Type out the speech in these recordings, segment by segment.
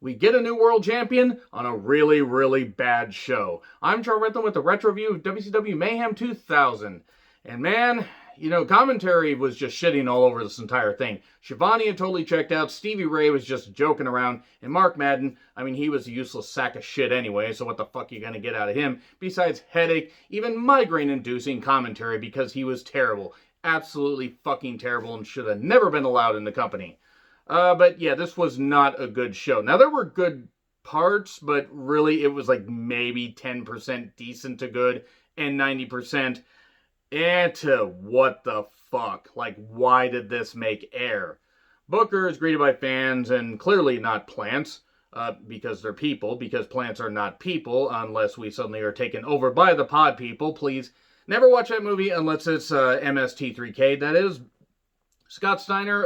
we get a new world champion on a really, really bad show. I'm Jarrett with the retro review of WCW Mayhem 2000. And man, commentary was just shitting all over this entire thing. Schiavone had totally checked out. Stevie Ray was just joking around. And Mark Madden, he was a useless sack of shit anyway, so what the fuck are you going to get out of him? Besides headache, even migraine-inducing commentary because he was terrible. Absolutely fucking terrible and should have never been allowed in the company. But yeah, this was not a good show. Now, there were good parts, but really it was like maybe 10% decent to good and 90% to what the fuck? Like, why did this make air? Booker is greeted by fans and clearly not plants, because they're people, because plants are not people unless we suddenly are taken over by the pod people. Please never watch that movie unless it's MST3K, that is. Scott Steiner,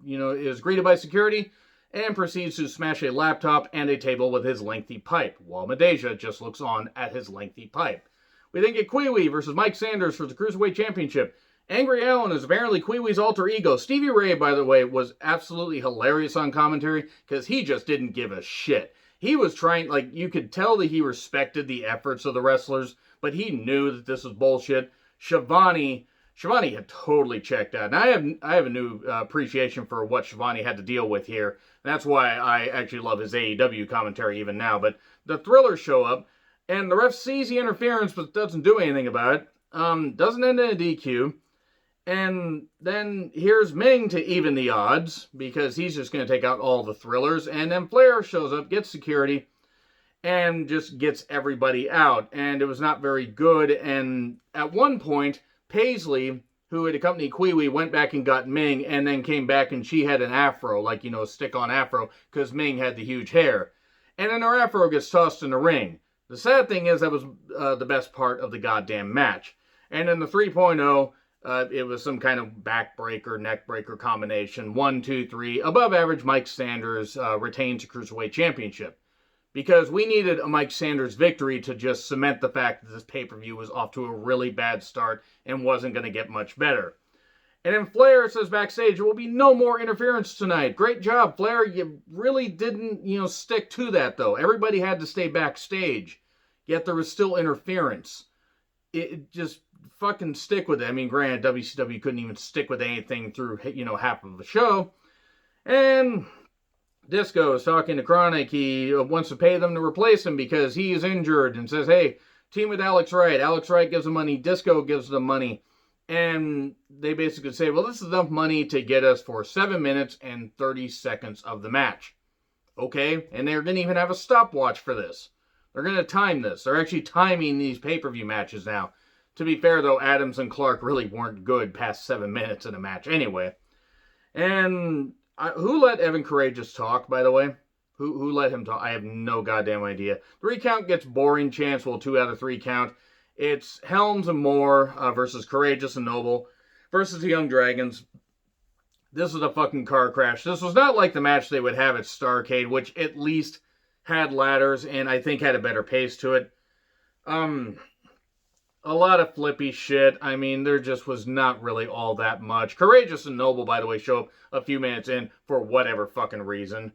is greeted by security and proceeds to smash a laptop and a table with his lengthy pipe, while Medeja just looks on at his lengthy pipe. We then get Kwee versus Mike Sanders for the Cruiserweight Championship. Angry Allen is apparently Kwee alter ego. Stevie Ray, by the way, was absolutely hilarious on commentary because he just didn't give a shit. He was trying, you could tell that he respected the efforts of the wrestlers, but he knew that this was bullshit. Schiavone had totally checked out. And I have a new appreciation for what Schiavone had to deal with here. That's why I actually love his AEW commentary even now. But the Thrillers show up, and the ref sees the interference but doesn't do anything about it. Doesn't end in a DQ. And then here's Ming to even the odds, because he's just going to take out all the Thrillers. And then Flair shows up, gets security, and just gets everybody out. And it was not very good. And at one point, Paisley, who had accompanied Kwee, went back and got Ming, and then came back and she had an afro, a stick-on afro, because Ming had the huge hair. And then her afro gets tossed in the ring. The sad thing is that was the best part of the goddamn match. And in the 3.0, it was some kind of backbreaker, neckbreaker combination. 1, 2, 3. Above average Mike Sanders retains the Cruiserweight Championship. Because we needed a Mike Sanders victory to just cement the fact that this pay-per-view was off to a really bad start and wasn't going to get much better. And then Flair says backstage, there will be no more interference tonight. Great job, Flair. You really didn't, stick to that, though. Everybody had to stay backstage. Yet there was still interference. It just fucking stick with it. Granted, WCW couldn't even stick with anything through, half of the show. And Disco is talking to Chronic. He wants to pay them to replace him because he is injured and says, hey, team with Alex Wright. Alex Wright gives them money. Disco gives them money. And they basically say, well, this is enough money to get us for 7 minutes and 30 seconds of the match. Okay, and they're going to even have a stopwatch for this. They're going to time this. They're actually timing these pay-per-view matches now. To be fair, though, Adams and Clark really weren't good past 7 minutes in a match anyway. And who let Evan Courageous talk, by the way? Who let him talk? I have no goddamn idea. 3 count gets boring chance. Well, 2 out of 3 count. It's Helms and Moore versus Courageous and Noble versus the Young Dragons. This was a fucking car crash. This was not like the match they would have at Starrcade, which at least had ladders and I think had a better pace to it. A lot of flippy shit. There just was not really all that much. Courageous and Noble, by the way, show up a few minutes in for whatever fucking reason.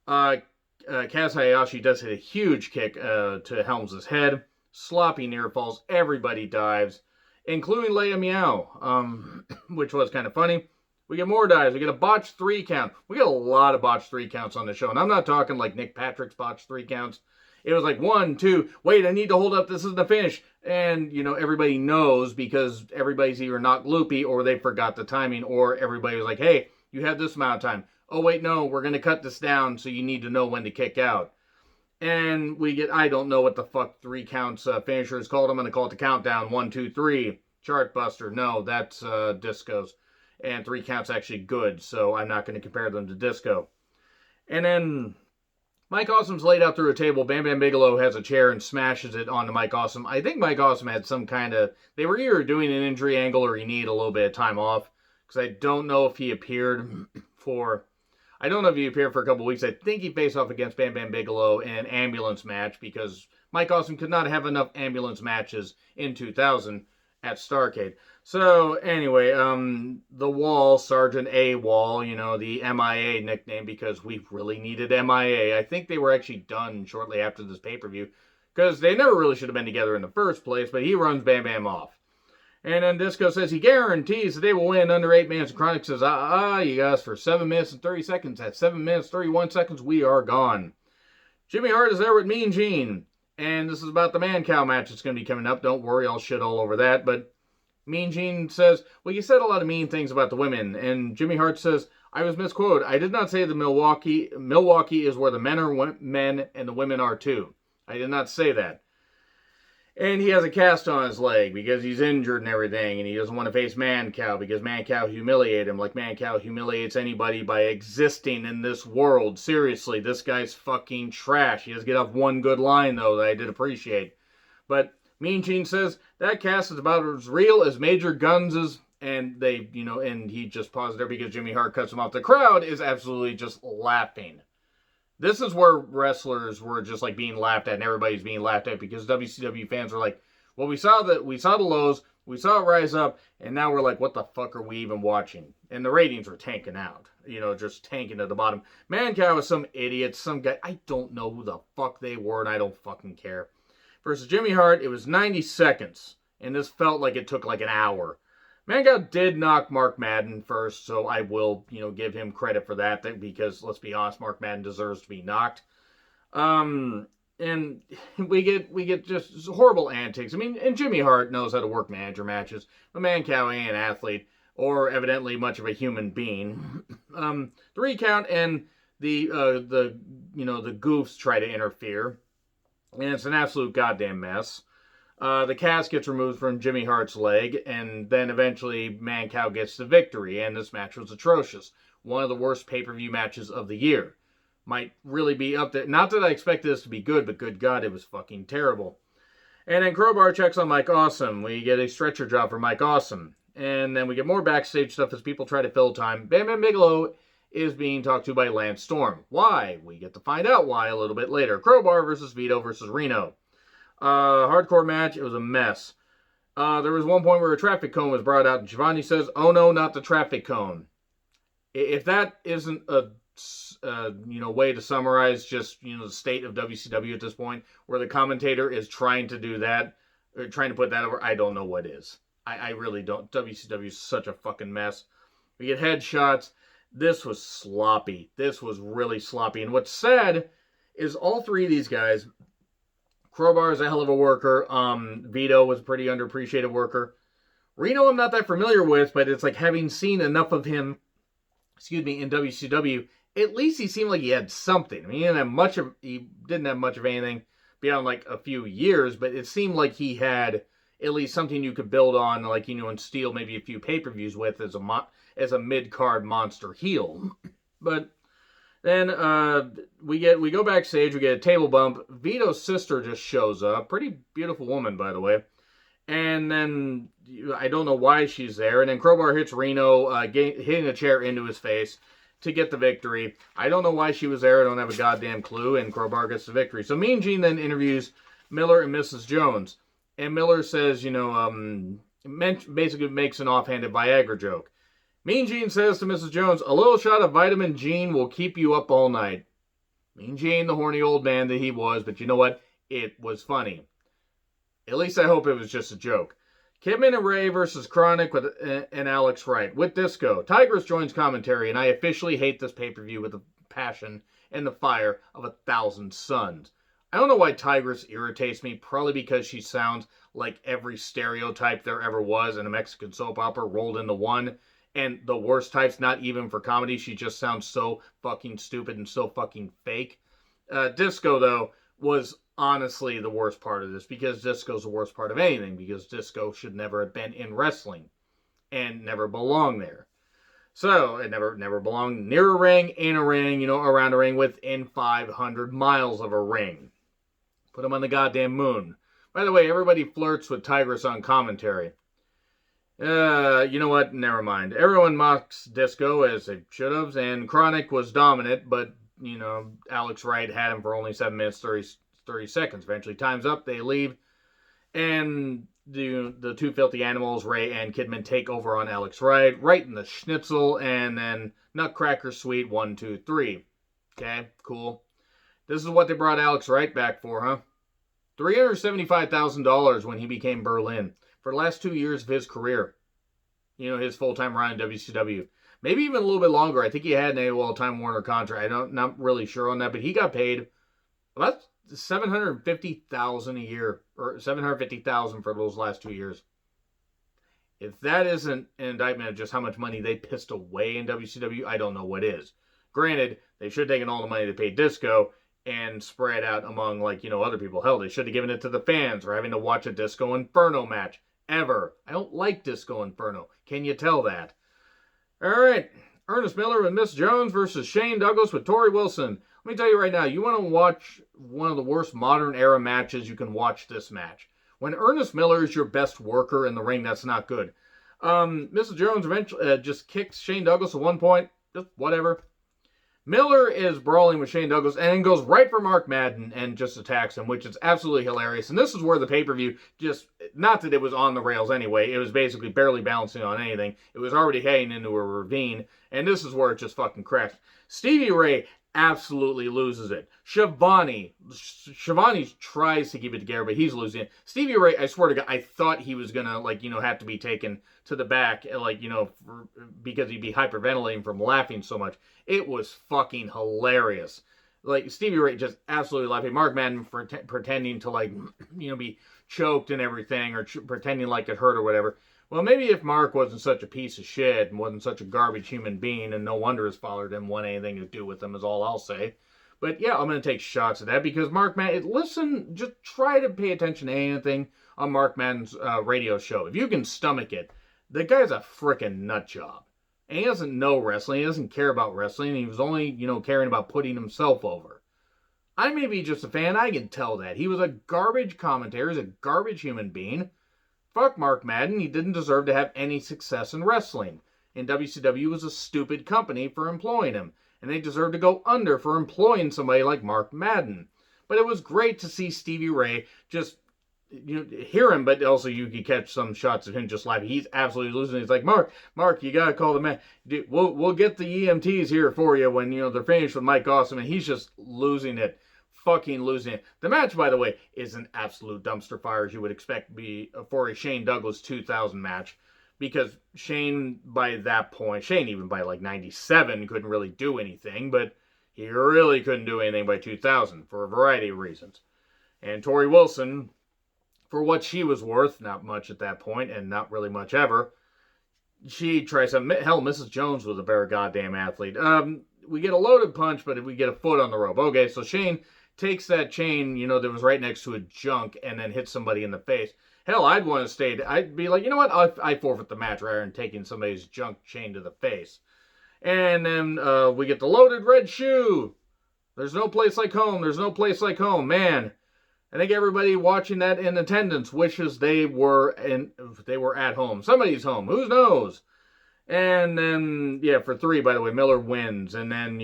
Kaz Hayashi does hit a huge kick to Helms' head. Sloppy near falls. Everybody dives, including Leia Meow, which was kind of funny. We get more dives. We get a botched 3 count. We get a lot of botched 3 counts on the show. And I'm not talking like Nick Patrick's botched 3 counts. It was like 1, 2, wait, I need to hold up, this isn't the finish. And, everybody knows because everybody's either not loopy or they forgot the timing, or everybody was like, hey, you have this amount of time. Oh, wait, no, we're going to cut this down, so you need to know when to kick out. And we get, I don't know what the fuck 3 counts finisher is called. I'm going to call it the countdown. 1, 2, 3. Chartbuster. No, that's Disco's. And 3 counts actually good, so I'm not going to compare them to Disco. And then Mike Awesome's laid out through a table. Bam Bigelow has a chair and smashes it onto Mike Awesome. I think Mike Awesome had some kind of, they were either doing an injury angle or he needed a little bit of time off. Because I don't know if he appeared for a couple weeks. I think he faced off against Bam Bigelow in an ambulance match because Mike Awesome could not have enough ambulance matches in 2000. at Starrcade. So anyway, the Wall, Sergeant A Wall, the MIA nickname because we really needed MIA. I think they were actually done shortly after this pay-per-view because they never really should have been together in the first place, but he runs Bam Bam off. And then Disco says he guarantees that they will win under 8 minutes. And Chronic says, you guys, for 7 minutes and 30 seconds. At 7 minutes, 31 seconds, we are gone. Jimmy Hart is there with Mean Gene. And this is about the Man Cow match that's going to be coming up. Don't worry, I'll shit all over that. But Mean Gene says, well, you said a lot of mean things about the women. And Jimmy Hart says, I was misquoted. I did not say that Milwaukee is where the men are men and the women are too. I did not say that. And he has a cast on his leg because he's injured and everything, and he doesn't want to face Man Cow because Man Cow humiliated him like Man Cow humiliates anybody by existing in this world. Seriously, this guy's fucking trash. He does get off one good line, though, that I did appreciate. But Mean Gene says that cast is about as real as Major Guns' and they, and he just paused there because Jimmy Hart cuts him off. The crowd is absolutely just laughing. This is where wrestlers were just like being laughed at, and everybody's being laughed at because WCW fans were like, well, we saw the lows, we saw it rise up, and now we're like, what the fuck are we even watching? And the ratings were tanking out, just tanking at the bottom. Man Cow was some idiot, some guy, I don't know who the fuck they were, and I don't fucking care. Versus Jimmy Hart, it was 90 seconds, and this felt like it took like an hour. Man Cow did knock Mark Madden first, so I will, give him credit for that because, let's be honest, Mark Madden deserves to be knocked. And we get just horrible antics. I mean, and Jimmy Hart knows how to work manager matches, but Man Cow ain't an athlete or evidently much of a human being. The recount and the goofs try to interfere, and it's an absolute goddamn mess. The cast gets removed from Jimmy Hart's leg, and then eventually Man Cow gets the victory, and this match was atrocious. One of the worst pay-per-view matches of the year. Might really be up there. Not that I expected this to be good, but good God, it was fucking terrible. And then Crowbar checks on Mike Awesome. We get a stretcher job for Mike Awesome. And then we get more backstage stuff as people try to fill time. Bam Bigelow is being talked to by Lance Storm. Why? We get to find out why a little bit later. Crowbar versus Vito versus Reno. Hardcore match, it was a mess. There was one point where a traffic cone was brought out, and Giovanni says, oh no, not the traffic cone. If that isn't a way to summarize just, the state of WCW at this point, where the commentator is trying to do that, or trying to put that over, I don't know what is. I really don't. WCW is such a fucking mess. We get headshots. This was sloppy. This was really sloppy. And what's sad is all three of these guys, Crowbar is a hell of a worker. Vito was a pretty underappreciated worker. Reno I'm not that familiar with, but it's like having seen enough of him, in WCW, at least he seemed like he had something. I mean, he didn't have much of anything beyond like a few years, but it seemed like he had at least something you could build on, like, and steal maybe a few pay-per-views with as a mid-card monster heel. But then we go backstage, we get a table bump. Vito's sister just shows up. Pretty beautiful woman, by the way. And then I don't know why she's there. And then Crowbar hits Reno, hitting a chair into his face to get the victory. I don't know why she was there. I don't have a goddamn clue. And Crowbar gets the victory. So Mean Gene then interviews Miller and Mrs. Jones. And Miller says, basically makes an offhanded Viagra joke. Mean Gene says to Mrs. Jones, a little shot of vitamin Gene will keep you up all night. Mean Gene, the horny old man that he was, but you know what? It was funny. At least I hope it was just a joke. Kidman and Ray versus Chronic and Alex Wright with Disco. Tigress joins commentary, and I officially hate this pay-per-view with the passion and the fire of 1,000 suns. I don't know why Tigress irritates me, probably because she sounds like every stereotype there ever was in a Mexican soap opera rolled into one. And the worst types, not even for comedy, she just sounds so fucking stupid and so fucking fake. Disco, though, was honestly the worst part of this, because Disco's the worst part of anything, because Disco should never have been in wrestling and never belonged there. So, it never belonged near a ring, in a ring, around a ring, within 500 miles of a ring. Put him on the goddamn moon. By the way, everybody flirts with Tigress on commentary. You know what? Never mind. Everyone mocks Disco, as they should have, and Chronic was dominant, but, Alex Wright had him for only 7 minutes, 30 seconds. Eventually, time's up, they leave, and the two filthy animals, Ray and Kidman, take over on Alex Wright, right in the schnitzel, and then Nutcracker Suite 1, 2, 3. Okay, cool. This is what they brought Alex Wright back for, huh? $375,000 when he became Berlin for the last 2 years of his career. His full-time run in WCW. Maybe even a little bit longer. I think he had an AOL Time Warner contract. Not really sure on that, but he got paid about $750,000 a year, or $750,000 for those last 2 years. If that isn't an indictment of just how much money they pissed away in WCW, I don't know what is. Granted, they should have taken all the money they paid Disco and spread out among, other people. Hell, they should have given it to the fans for having to watch a Disco Inferno match. Ever. I don't like Disco Inferno. Can you tell that? Alright. Ernest Miller with Miss Jones versus Shane Douglas with Torrie Wilson. Let me tell you right now, you want to watch one of the worst modern era matches, you can watch this match. When Ernest Miller is your best worker in the ring, that's not good. Mrs. Jones eventually just kicks Shane Douglas at one point. Just whatever. Miller is brawling with Shane Douglas and then goes right for Mark Madden and just attacks him, which is absolutely hilarious. And this is where the pay-per-view just, not that it was on the rails anyway, it was basically barely balancing on anything. It was already heading into a ravine, and this is where it just fucking crashed. Stevie Ray absolutely loses it. Shivani tries to keep it together, but he's losing it. Stevie Ray, I swear to God, I thought he was gonna, have to be taken to the back, because he'd be hyperventilating from laughing so much. It was fucking hilarious. Stevie Ray just absolutely laughing. Mark Madden pretending to, be choked and everything, or pretending like it hurt or whatever. Well, maybe if Mark wasn't such a piece of shit and wasn't such a garbage human being, and no wonder his father didn't want anything to do with him, is all I'll say. But yeah, I'm going to take shots at that because Mark Madden, listen, just try to pay attention to anything on Mark Madden's radio show. If you can stomach it, the guy's a frickin' nut job. And he doesn't know wrestling, he doesn't care about wrestling, he was only, caring about putting himself over. I may be just a fan, I can tell that. He was a garbage commentator, he's a garbage human being. Fuck Mark Madden, he didn't deserve to have any success in wrestling. And WCW was a stupid company for employing him. And they deserve to go under for employing somebody like Mark Madden. But it was great to see Stevie Ray just, hear him, but also you could catch some shots of him just laughing. He's absolutely losing. He's like, Mark, you gotta call the man. We'll get the EMTs here for you when, they're finished with Mike Awesome. And he's just losing it. Fucking losing it. The match, by the way, is an absolute dumpster fire, as you would expect to be for a Shane Douglas 2000 match, because Shane, by that point, even by 97 couldn't really do anything, but he really couldn't do anything by 2000 for a variety of reasons. And Torrie Wilson, for what she was worth, not much at that point, and not really much ever, she tries to, hell, Mrs. Jones was a better goddamn athlete. We get a loaded punch, but we get a foot on the rope. Okay, so Shane takes that chain, that was right next to a junk, and then hits somebody in the face. Hell, I'd want to stay. I'd be like, you know what? I forfeit the match rather than taking somebody's junk chain to the face. And then we get the loaded red shoe. There's no place like home. There's no place like home. Man, I think everybody watching that in attendance wishes they were at home. Somebody's home. Who knows? And then, yeah, for 3, by the way, Miller wins. And then,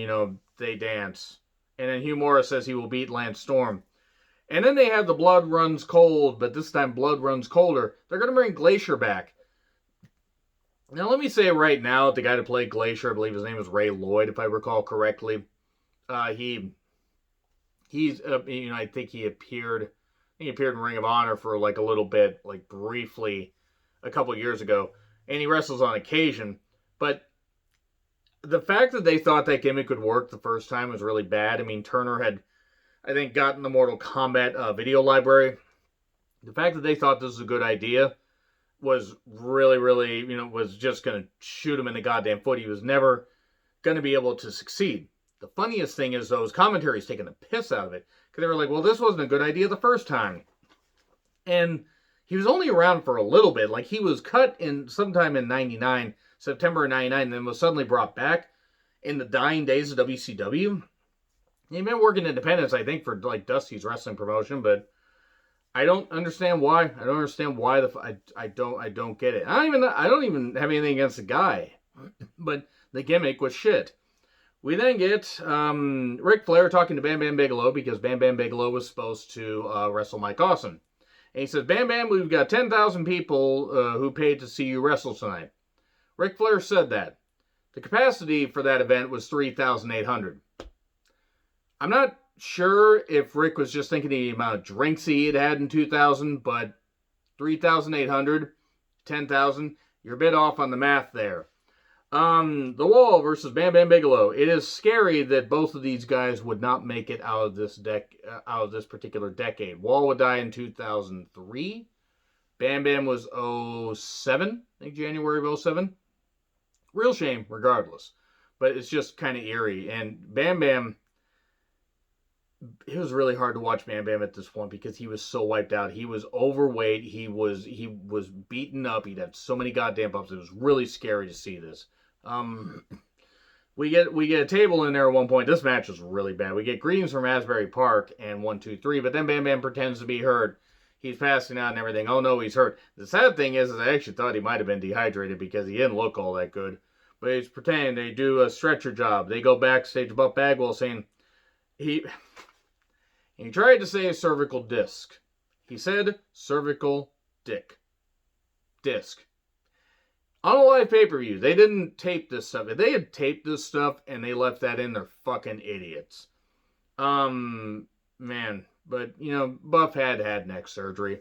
they dance. And then Hugh Morris says he will beat Lance Storm. And then they have the Blood Runs Cold, but this time Blood Runs Colder. They're going to bring Glacier back. Now, let me say right now, the guy to play Glacier, I believe his name is Ray Lloyd, if I recall correctly. I think he appeared in Ring of Honor for a little bit, briefly, a couple years ago. And he wrestles on occasion. But the fact that they thought that gimmick would work the first time was really bad. I mean, Turner had, I think, gotten the Mortal Kombat video library. The fact that they thought this was a good idea was really, really, was just going to shoot him in the goddamn foot. He was never going to be able to succeed. The funniest thing is, though, his commentary's taking the piss out of it. Because they were like, well, this wasn't a good idea the first time. And he was only around for a little bit. He was cut sometime in 99, September of 99, and then was suddenly brought back in the dying days of WCW. He'd been working independence, I think, for Dusty's wrestling promotion, but I don't understand why. I don't understand why I don't get it. I don't even have anything against the guy, but the gimmick was shit. We then get Ric Flair talking to Bam Bam Bigelow because Bam Bam Bigelow was supposed to wrestle Mike Awesome. And he says, Bam Bam, we've got 10,000 people who paid to see you wrestle tonight. Ric Flair said that. The capacity for that event was 3,800. I'm not sure if Rick was just thinking the amount of drinks he had in 2000, but 3,800, 10,000, you're a bit off on the math there. The Wall versus Bam Bam Bigelow. It is scary that both of these guys would not make it out of this particular decade. Wall would die in 2003. Bam Bam was 07, I think January of 07. Real shame, regardless. But it's just kind of eerie. And Bam Bam, it was really hard to watch Bam Bam at this point because he was so wiped out. He was overweight. He was beaten up. He'd had so many goddamn bumps. It was really scary to see this. We get a table in there at one point. This match is really bad. We get greetings from Asbury Park and 1, 2, 3, but then Bam Bam pretends to be hurt. He's passing out and everything. Oh no, he's hurt. The sad thing is I actually thought he might have been dehydrated because he didn't look all that good. But he's pretending. They do a stretcher job. They go backstage about Bagwell saying he tried to say cervical disc. He said cervical disc. On a live pay-per-view, they didn't tape this stuff. If they had taped this stuff and they left that in, they're fucking idiots. Man. But, Buff had neck surgery.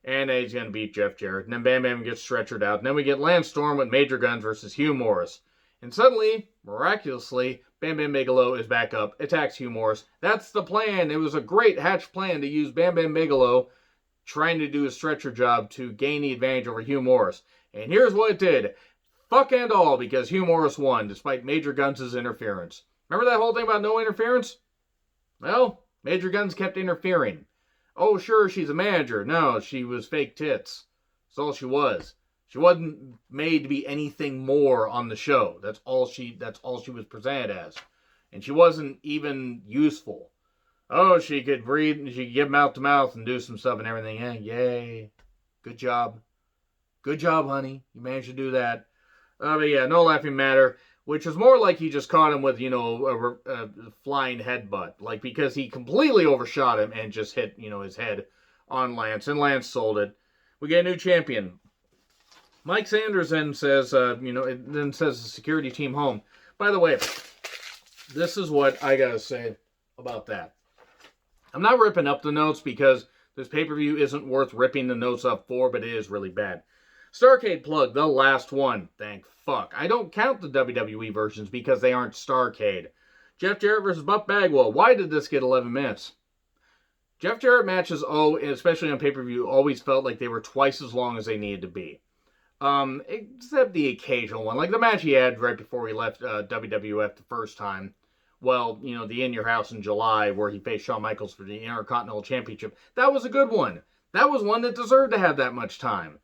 And he's going to beat Jeff Jarrett. And then Bam Bam gets stretchered out. And then we get Lance Storm with Major Guns versus Hugh Morris. And suddenly, miraculously, Bam Bam Bigelow is back up, attacks Hugh Morris. That's the plan. It was a great hatched plan to use Bam Bam Bigelow trying to do a stretcher job to gain the advantage over Hugh Morris. And here's what it did. Fuck and all, because Hugh Morris won, despite Major Guns' interference. Remember that whole thing about no interference? Well, Major Guns kept interfering. Oh, sure, she's a manager. No, she was fake tits. That's all she was. She wasn't made to be anything more on the show. That's all she was presented as. And she wasn't even useful. Oh, she could breathe, and she could give mouth to mouth and do some stuff and everything. Yeah, yay. Good job. Good job, honey. You managed to do that. But yeah, no laughing matter. Which was more like he just caught him with, a flying headbutt. Like, because he completely overshot him and just hit, his head on Lance. And Lance sold it. We get a new champion. Mike Sanders then says, the security team home. By the way, this is what I gotta say about that. I'm not ripping up the notes because this pay-per-view isn't worth ripping the notes up for, but it is really bad. Starrcade plug, the last one. Thank fuck. I don't count the WWE versions because they aren't Starrcade. Jeff Jarrett versus Buff Bagwell. Why did this get 11 minutes? Jeff Jarrett matches, especially on pay-per-view, always felt like they were twice as long as they needed to be. Except the occasional one. Like the match he had right before he left WWF the first time. Well, the In Your House in July where he faced Shawn Michaels for the Intercontinental Championship. That was a good one. That was one that deserved to have that much time.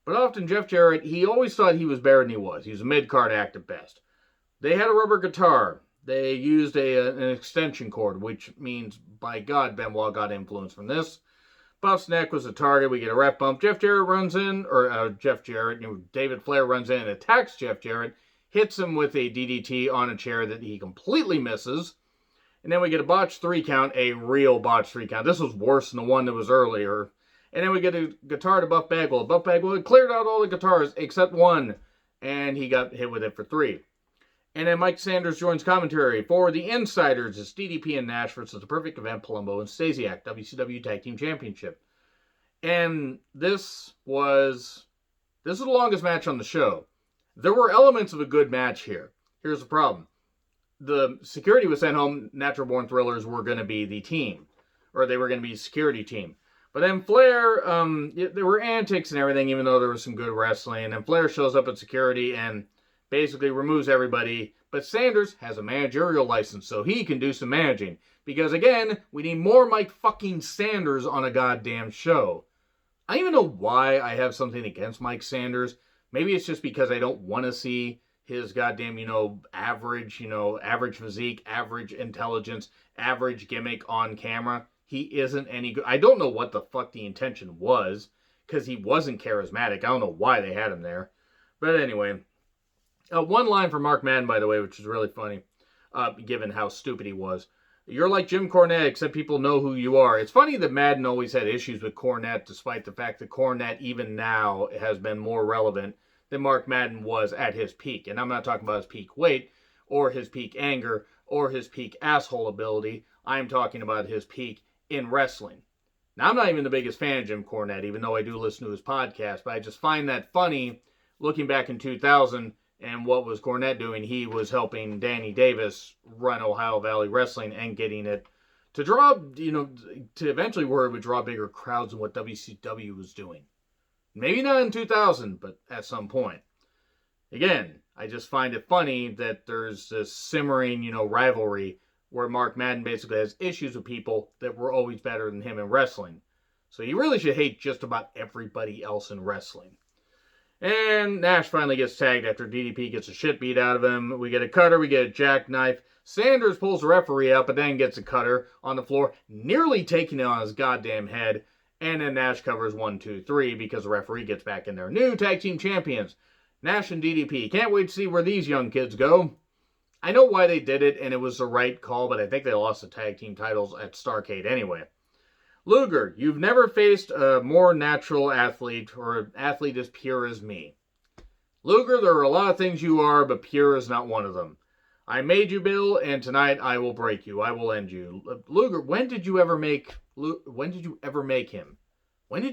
But often Jeff Jarrett, he always thought he was better than he was. He was a mid-card act at best. They had a rubber guitar. They used an extension cord, which means, by God, Benoit got influence from this. Buff's neck was a target. We get a ref bump. David Flair runs in and attacks Jeff Jarrett, hits him with a DDT on a chair that he completely misses. And then we get a botched 3 count, a real botched 3 count. This was worse than the one that was earlier. And then we get a guitar to Buff Bagwell. Buff Bagwell had cleared out all the guitars except one, and he got hit with it for 3. And then Mike Sanders joins commentary for the Insiders. It's DDP and Nash versus the Perfect Event, Palumbo and Stasiak, WCW Tag Team Championship. And this is the longest match on the show. There were elements of a good match here. Here's the problem. The security was sent home. Natural Born Thrillers were going to be the team, or they were going to be security team. But then Flair, there were antics and everything, even though there was some good wrestling. And then Flair shows up at security and basically removes everybody. But Sanders has a managerial license, so he can do some managing. Because, again, we need more Mike fucking Sanders on a goddamn show. I don't even know why I have something against Mike Sanders. Maybe it's just because I don't want to see his goddamn, average physique, average intelligence, average gimmick on camera. He isn't any good. I don't know what the fuck the intention was, because he wasn't charismatic. I don't know why they had him there. But anyway, one line from Mark Madden, by the way, which is really funny, given how stupid he was. You're like Jim Cornette, except people know who you are. It's funny that Madden always had issues with Cornette, despite the fact that Cornette, even now, has been more relevant than Mark Madden was at his peak. And I'm not talking about his peak weight, or his peak anger, or his peak asshole ability. I'm talking about his peak in wrestling. Now, I'm not even the biggest fan of Jim Cornette, even though I do listen to his podcast, but I just find that funny, looking back in 2000, and what was Cornette doing? He was helping Danny Davis run Ohio Valley Wrestling and getting it to draw, to eventually where it would draw bigger crowds than what WCW was doing. Maybe not in 2000, but at some point. Again, I just find it funny that there's this simmering, rivalry where Mark Madden basically has issues with people that were always better than him in wrestling. So he really should hate just about everybody else in wrestling. And Nash finally gets tagged after DDP gets a shit beat out of him. We get a cutter, we get a jackknife. Sanders pulls the referee up, but then gets a cutter on the floor, nearly taking it on his goddamn head. And then Nash covers 1, 2, 3 because the referee gets back in there. New tag team champions, Nash and DDP. Can't wait to see where these young kids go. I know why they did it, and it was the right call, but I think they lost the tag team titles at Starrcade anyway. Luger, you've never faced a more natural athlete, or an athlete as pure as me. Luger, there are a lot of things you are, but pure is not one of them. I made you, Bill, and tonight I will break you. I will end you. Luger, when did you ever make him? When did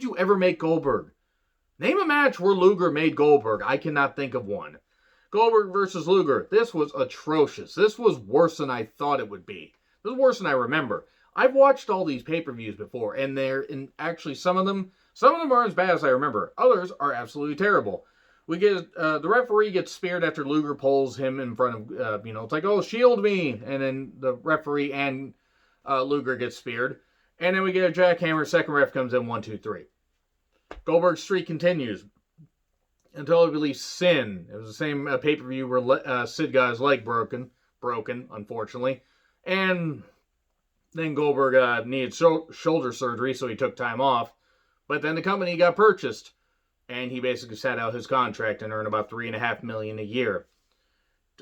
you ever make Goldberg? Name a match where Luger made Goldberg. I cannot think of one. Goldberg versus Luger. This was atrocious. This was worse than I thought it would be. This is worse than I remember. I've watched all these pay-per-views before, and actually some of them aren't as bad as I remember. Others are absolutely terrible. We get the referee gets speared after Luger pulls him in front of it's like, oh, shield me, and then the referee and Luger gets speared, and then we get a jackhammer. Second ref comes in, 1, 2, 3. Goldberg's streak continues until I believe Sin. It was the same pay-per-view where Sid got his leg broken, unfortunately, and then Goldberg needed shoulder surgery, so he took time off. But then the company got purchased, and he basically sat out his contract and earned about $3.5 million a year,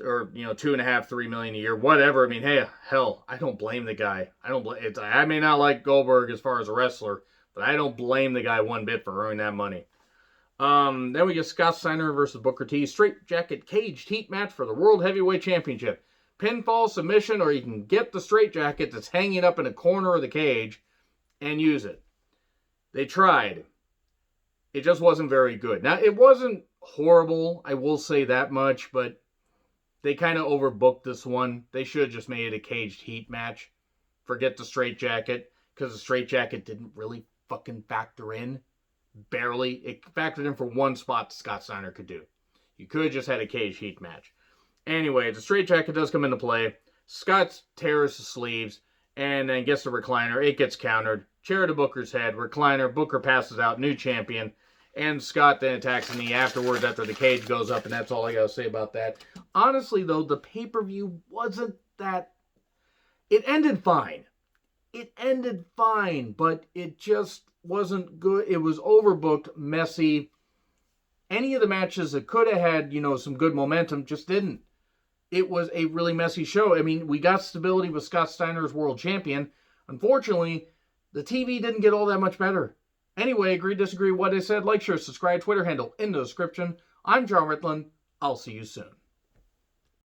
or $2.5, $3 million a year, whatever. I mean, hey, hell, I don't blame the guy. I may not like Goldberg as far as a wrestler, but I don't blame the guy one bit for earning that money. Then we get Scott Steiner versus Booker T. Straight jacket caged heat match for the World Heavyweight Championship. Pinfall, submission, or you can get the straitjacket that's hanging up in a corner of the cage and use it. They tried. It just wasn't very good. Now, it wasn't horrible, I will say that much, but they kind of overbooked this one. They should have just made it a caged heat match. Forget the straitjacket, because the straitjacket didn't really fucking factor in. Barely. It factored in for one spot Scott Steiner could do. You could have just had a caged heat match. Anyway, the straitjacket does come into play. Scott tears the sleeves and then gets the recliner. It gets countered. Chair to Booker's head. Recliner. Booker passes out. New champion. And Scott then attacks the knee afterwards after the cage goes up. And that's all I got to say about that. Honestly, though, the pay-per-view wasn't that... It ended fine. But it just wasn't good. It was overbooked, messy. Any of the matches that could have had, some good momentum just didn't. It was a really messy show. I mean, we got stability with Scott Steiner as world champion. Unfortunately, the TV didn't get all that much better. Anyway, agree, disagree with what I said? Like, share, subscribe, Twitter handle in the description. I'm John Ritland. I'll see you soon.